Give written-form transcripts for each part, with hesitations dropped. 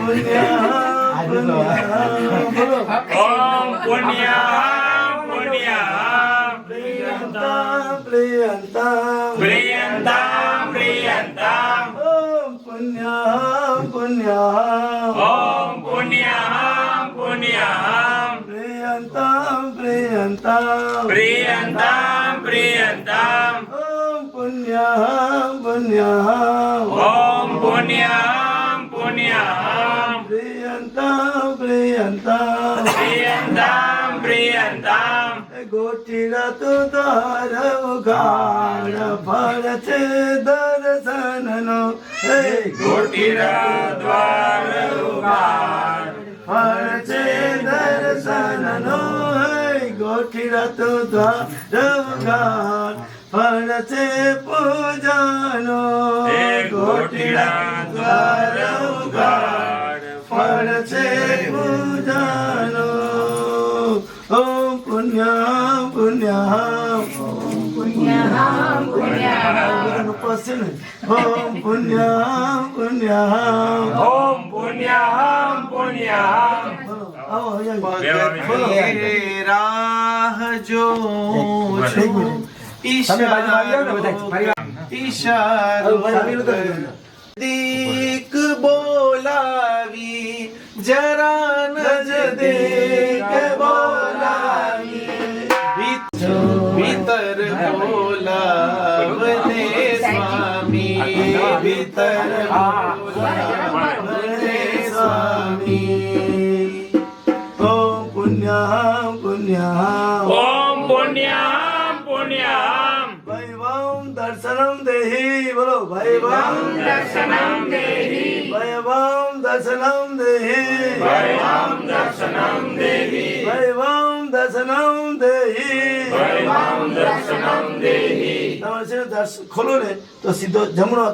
પુણ્યમ ઓમ પુણ્યમ પુણ્યમ પ્રિયંતમ પ્રિયંતમ પ્રિયંતમ પ્રિયંતમ ઓમ પુણ્યમ પુણ્યમ ઓમ પુણ્યમ પુણ્યમ પ્રિયંતમ પ્રિયંતમ પ્રિયંતમ પ્રિયંતમ ઓમ પુણ્યમ પુણ્યમ ઓમ પુણ્યમ પુણ્યમ પ્રિયંતમ પ્રિયંતમ પ્રિયંતમ પ્રિયંતમ ગોટીડા તો દ્વાર ઉઘાડ ફળ છે દર્શનનો હે ગોટીરા દ્વાર ઉગાડ ફળ છે દર્શનનો હે ગોટીડા તો દ્વાર ઉઘાડ ફળ છે પૂજાનો હે ગોટીડા દ્વાર ઉગાડ ફળ છે પૂજાનો ઓમ પુણ્યમ પુણ્યમ બધાનો ઉપાસ છે ને ઓમ પુણ્યમ પુણ્યમ ઓમ પુણ્યમ પુણ્યમ આવો અહીંયા બોલો. રાહ જોઉં છું ઈશારો દીક બોલાવી જરા નજદીક બોલાવી ભીતર બોલાવને સ્વામી ભીતર બોલાવને સ્વામી ઓમ પુણ્યમ પુણ્યમ ઓમ પુણ્યમ પુણ્યમ વૈભવમ દર્શનમ દેહી બોલો વૈભવમ દર્શનમ દેહી વૈભવમ દર્શનમ દેહી વૈભવમ દર્શનમ દેહી વૈભવમ દર્શનમ દેહી વૈભવમ દર્શનમ દેહી તમારે છે ને દર્શન ખોલો ને તો સીધો જમણો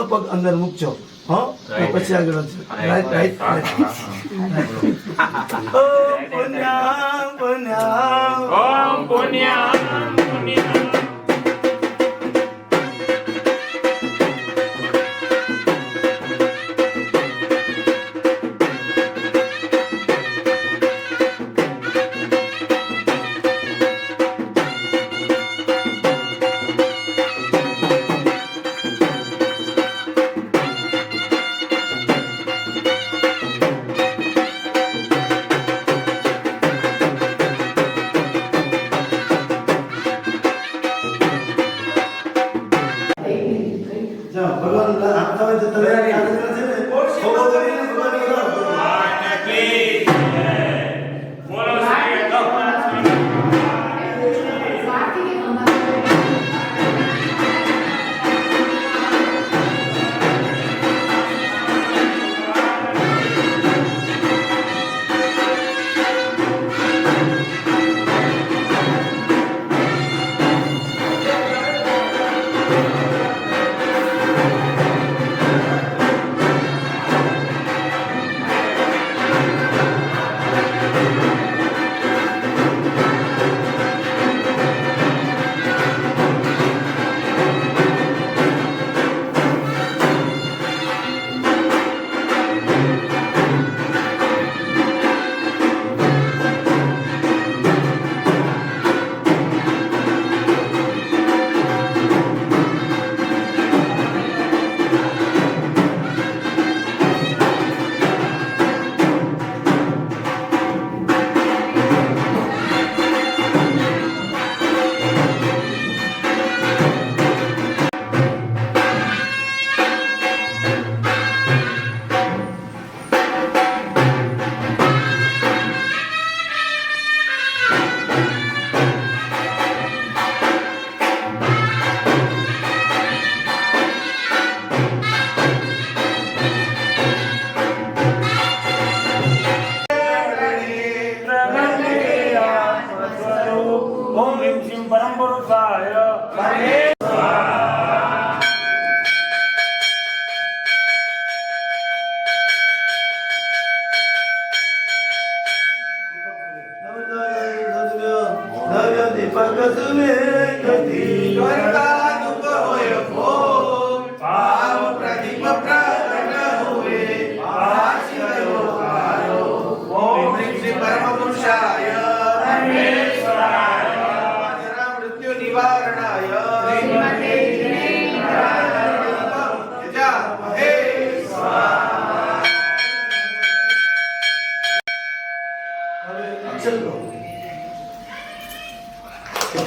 પગ અંદર મૂકજો હો તો પછી આગળ વધજો. રાઈટ ઓમ પુણ્યમ પુણ્યમ ઓમ પુણ્યમ પુણ્યમ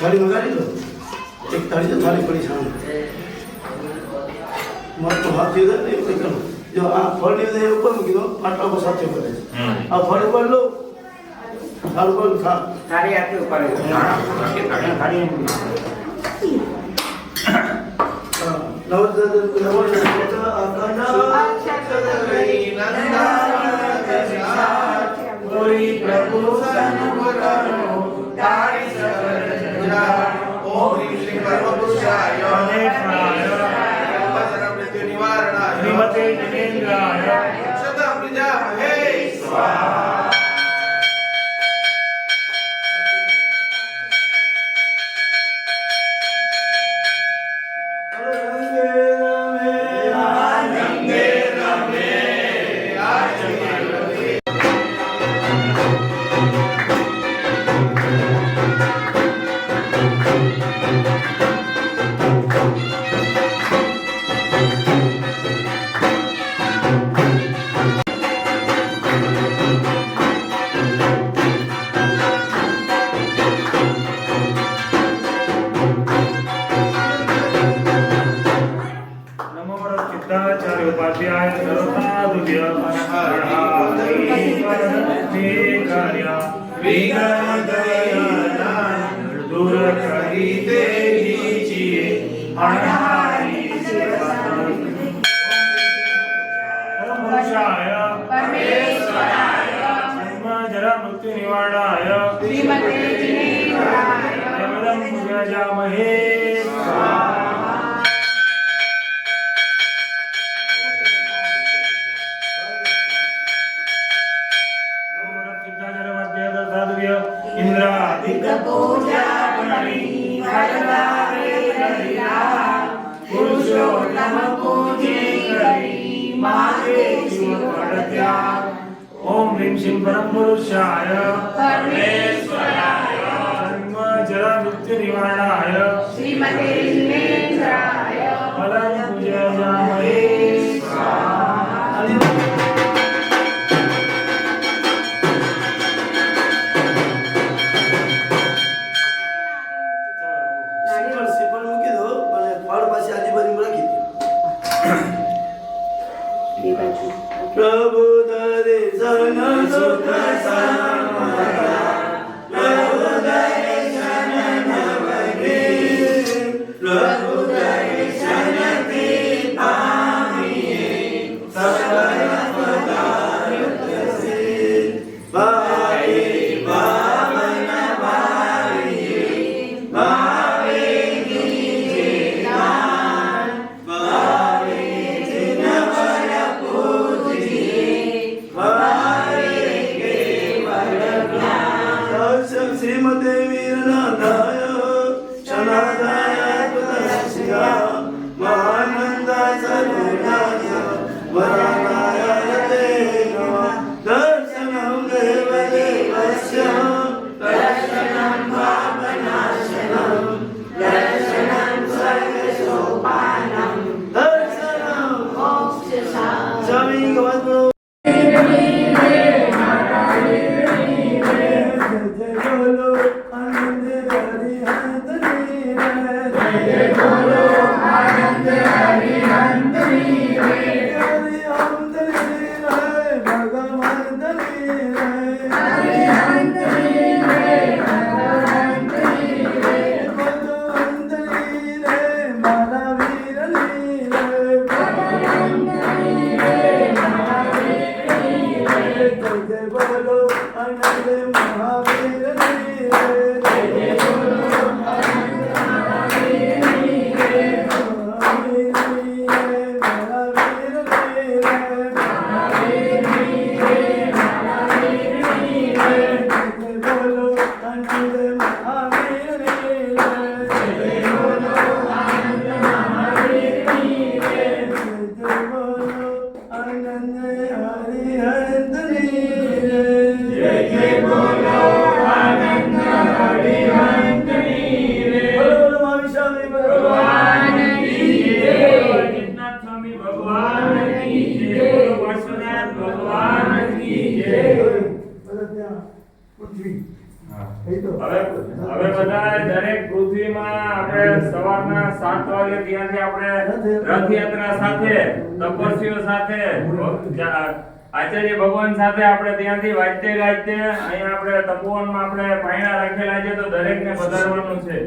થાળી મંગાવી લો એક થાળી છે થાળી પડી સામે મોટો હાથ દીધો ને એવું કરો જો આ ફળ ની અંદર ઉપર મૂકી દો આટલા પર સાથે પડે છે આ ફળ ઉપર લો થાળ ઉપર ખા થાળી આટલી ઉપર થાળી પ્રભુ સન્મુખનો તારી સકળ જગા ઓમ શ્રી પરમ પુરુષાય મૃત્યુ નિવારણાય શ્રીમતે જિનેન્દ્રાય શતમ પ્રજામહે સ્વાહા નમો વરદચિત્તાચાર્ય ઉપાધ્યાય સર્વસાધુભ્ય અનહરહાય કાર્ય વિગતયનાન દૂર કરી દેહી છીએ અનહારી પરમપુરુષાય પરમેશ્વરાય જન્મ જરા મૃત્યુ નિવારણાય શ્રીમતે જિનેન્દ્રાય દેવદમ પૂજયામહે ઇન્દ્રાદિત્ય પૂજા ગણી વરદારે કરિયા પુરુષોત્તમ પૂજી કરી માગે જીવ પડત્યા ઓમ હ્રીમ શ્રીમ પરમ પુરુષાય પરમેશ્વરાય જન્મ જરા મૃત્યુ નિવારણાય શ્રીમતે જિનેન્દ્રાય ફલં પૂજયામહે શ્રીફળ મૂકી દો અને ફળ પાછી આજુબાજુ રાખી દો પ્રભુ દર્શન સુખ સમાયા પ્રભુ દર્શન નવગે પ્રભુ દર્શન થી પામીએ સર્વ પદાર્થ સે ભાઈ ભાવન ભાઈએ ભાવે દીજે દાન ભાવે જિનવર પૂજીએ ભાવે કેવળ જ્ઞાન દર્શન શ્રીમતે વીરનાથાય શનાદાય પુદસ્યા મહાનંદ સર્વનાય વરાનાય તે નમઃ દર્શનં દેવ દેવસ્ય દર્શનં પાપનાશનં દર્શનં સ્વર્ગસોપાનં દર્શનં સ્વામી ગોત્રો બોલો આનંદ હરિહંતની જય બોલો આનંદ હરિહંતની હરિહંતની ભગવંતની ભગવંતની મારા વીરની જય બોલો આનંદ મહાવીરની જય બોલો આનંદ મહાવીરની મારા વીરની જય બોલો આનંદ મહાવીરની જય બોલો આનંદ મહાવીરની જય બોલો આનંદ હરિહંતની જય બોલો આનંદ હરિહંતની બોલો મહાવીર સ્વામી ભગવાન કી જય જગન્નાથ સ્વામી ભગવાન કી જય વાસુદેવ ભગવાન કી જય પૃથ્વી હવે બધા દરેક પૃથ્વીમાં આપણે સવારના 7 વાગે ત્યાંથી આપણે રથયાત્રા સાથે તપસ્વીઓ સાથે આચાર્ય ભગવાન સાથે આપણે ત્યાંથી વાજતે ગાજતે અહીંયા આપણે તપોવનમાં આપણે પાયણા રાખેલા છે તો દરેકને પધારવાનું છે.